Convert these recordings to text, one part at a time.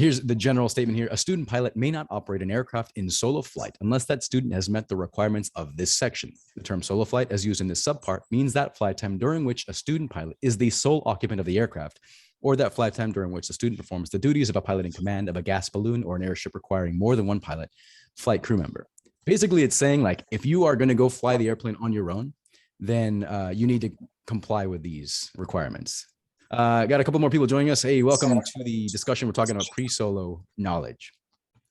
Here's the general statement here. A student pilot may not operate an aircraft in solo flight unless that student has met the requirements of this section. The term solo flight, as used in this subpart, means that flight time during which a student pilot is the sole occupant of the aircraft, or that flight time during which the student performs the duties of a pilot in command of a gas balloon or an airship requiring more than one pilot, flight crew member. Basically, it's saying, like, if you are going to go fly the airplane on your own, then you need to comply with these requirements. Got a couple more people joining us. Hey, welcome to the discussion. We're talking about pre-solo knowledge.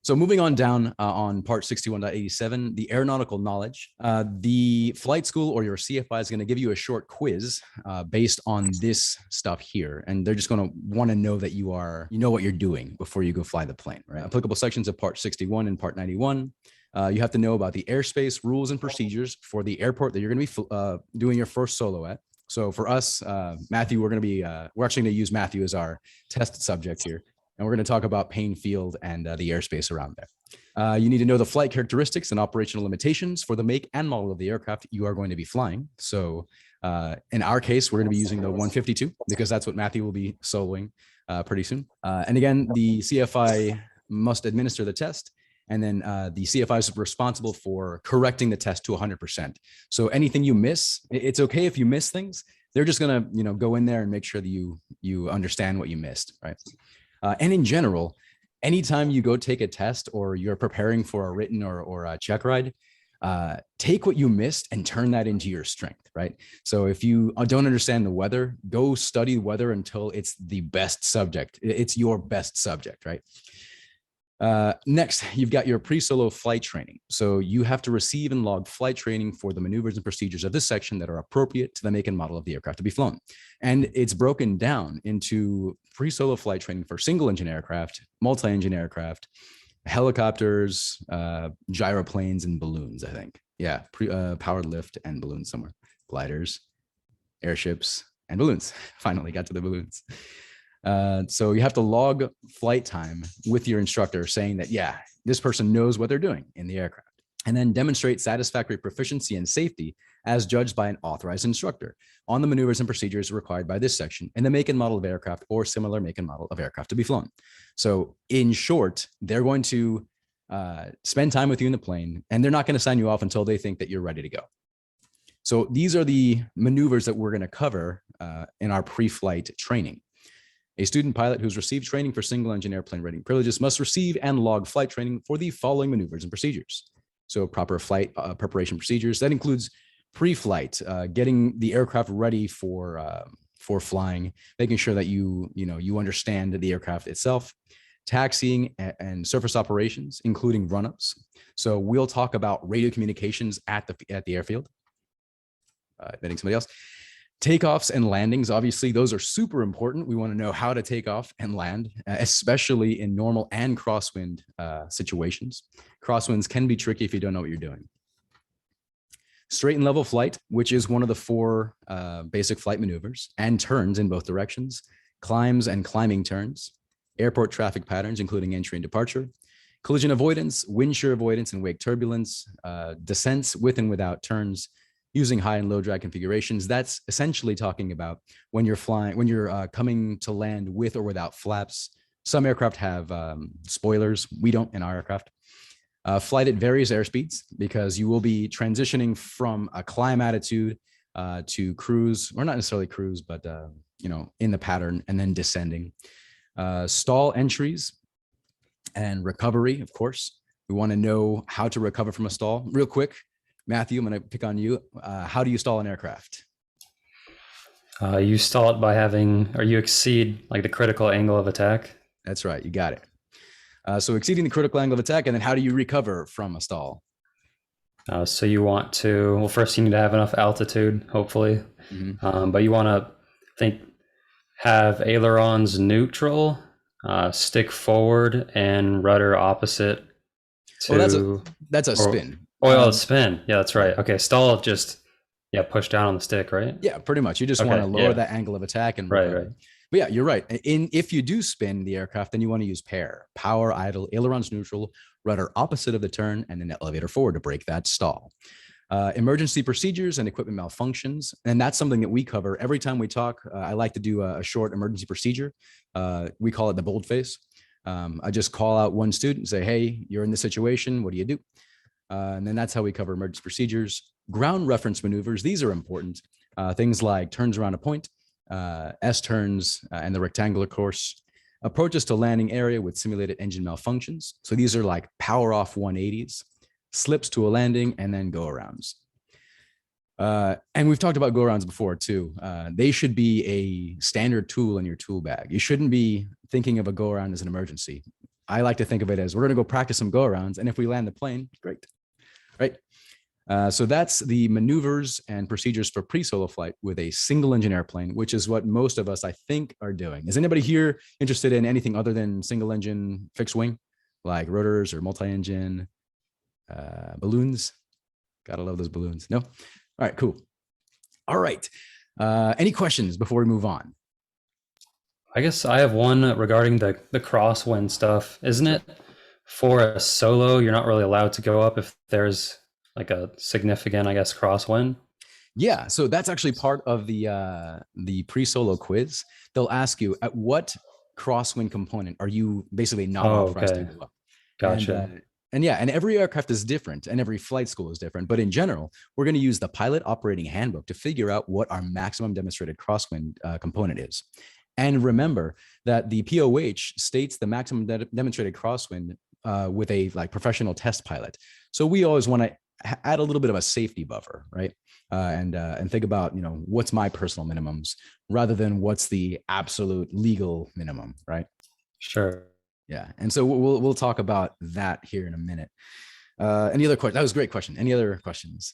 So moving on down on part 61.87, the aeronautical knowledge, the flight school or your CFI is going to give you a short quiz based on this stuff here. And they're just going to want to know that you know what you're doing before you go fly the plane, right? Applicable sections of part 61 and part 91. You have to know about the airspace rules and procedures for the airport that you're going to be doing your first solo at. So for us, Matthew, we're actually going to use Matthew as our test subject here. And we're going to talk about Payne Field and the airspace around there. You need to know the flight characteristics and operational limitations for the make and model of the aircraft you are going to be flying. So in our case, we're going to be using the 152 because that's what Matthew will be soloing pretty soon. And again, the CFI must administer the test. And then the CFI is responsible for correcting the test to 100%. So anything you miss, it's okay if you miss things. They're just going to, go in there and make sure that you understand what you missed, right? And in general, anytime you go take a test or you're preparing for a written or a check ride, take what you missed and turn that into your strength, right? So if you don't understand the weather, go study weather until it's the best subject. It's your best subject, right? Next, you've got your pre-solo flight training. So you have to receive and log flight training for the maneuvers and procedures of this section that are appropriate to the make and model of the aircraft to be flown. And it's broken down into pre-solo flight training for single engine aircraft, multi-engine aircraft, helicopters, gyroplanes, and balloons, I think. Yeah, powered lift and balloons somewhere. Gliders, airships, and balloons. Finally got to the balloons. So you have to log flight time with your instructor saying that, yeah, this person knows what they're doing in the aircraft, and then demonstrate satisfactory proficiency and safety as judged by an authorized instructor on the maneuvers and procedures required by this section and the make and model of aircraft or similar make and model of aircraft to be flown. So in short, they're going to spend time with you in the plane, and they're not going to sign you off until they think that you're ready to go. So these are the maneuvers that we're going to cover in our pre-flight training. A student pilot who's received training for single engine airplane rating privileges must receive and log flight training for the following maneuvers and procedures. So proper flight preparation procedures. That includes pre-flight, getting the aircraft ready for flying, making sure that you understand the aircraft itself, taxiing and surface operations, including run-ups. So we'll talk about radio communications at the airfield. Admitting somebody else. Takeoffs and landings, obviously, those are super important. We want to know how to take off and land, especially in normal and crosswind situations. Crosswinds can be tricky if you don't know what you're doing. Straight and level flight, which is one of the 4 basic flight maneuvers, and turns in both directions, climbs and climbing turns, airport traffic patterns, including entry and departure, collision avoidance, wind shear avoidance and wake turbulence, descents with and without turns, using high and low drag configurations. That's essentially talking about when you're flying, when you're coming to land with or without flaps. Some aircraft have spoilers. We don't in our aircraft. Flight at various airspeeds, because you will be transitioning from a climb attitude to cruise, or not necessarily cruise, but in the pattern, and then descending. Stall entries and recovery, of course. We want to know how to recover from a stall. Real quick, Matthew, I'm going to pick on you. How do you stall an aircraft? You stall it by you exceed like the critical angle of attack. That's right. You got it. So exceeding the critical angle of attack, and then how do you recover from a stall? So you want to, first you need to have enough altitude, hopefully. Mm-hmm. But you want to have ailerons neutral, stick forward, and rudder opposite to... that's a spin. Spin. Yeah, that's right. Okay, stall, just push down on the stick, right? Yeah, pretty much. You just want to lower that angle of attack and right. But yeah, you're right. If you do spin the aircraft, then you want to use pair, power, idle, ailerons neutral, rudder opposite of the turn, and then elevator forward to break that stall. Emergency procedures and equipment malfunctions. And that's something that we cover every time we talk. I like to do a short emergency procedure. We call it the boldface. I just call out one student and say, hey, you're in this situation. What do you do? And then that's how we cover emergency procedures. Ground reference maneuvers, these are important. Things like turns around a point, S-turns, and the rectangular course. Approaches to landing area with simulated engine malfunctions. So these are like power off 180s, slips to a landing, and then go-arounds. And we've talked about go-arounds before too. They should be a standard tool in your tool bag. You shouldn't be thinking of a go-around as an emergency. I like to think of it as we're going to go practice some go-arounds, and if we land the plane, great, right? So that's the maneuvers and procedures for pre-solo flight with a single engine airplane, which is what most of us, I think, are doing. Is anybody here interested in anything other than single engine fixed wing, like rotors or multi-engine balloons? Gotta love those balloons. No? All right, cool. All right. Any questions before we move on? I guess I have one regarding the crosswind stuff. Isn't it for a solo, you're not really allowed to go up if there's like a significant, I guess, crosswind? Yeah, so that's actually part of the pre-solo quiz. They'll ask you at what crosswind component are you basically not authorized to go up. Gotcha. And yeah, and every aircraft is different and every flight school is different. But in general, we're going to use the pilot operating handbook to figure out what our maximum demonstrated crosswind component is. And remember that the POH states the maximum demonstrated crosswind with a like professional test pilot. So we always want to add a little bit of a safety buffer, right? And think about, you know, what's my personal minimums rather than what's the absolute legal minimum, right? Sure. Yeah, and so we'll talk about that here in a minute. Any other questions? That was a great question. Any other questions?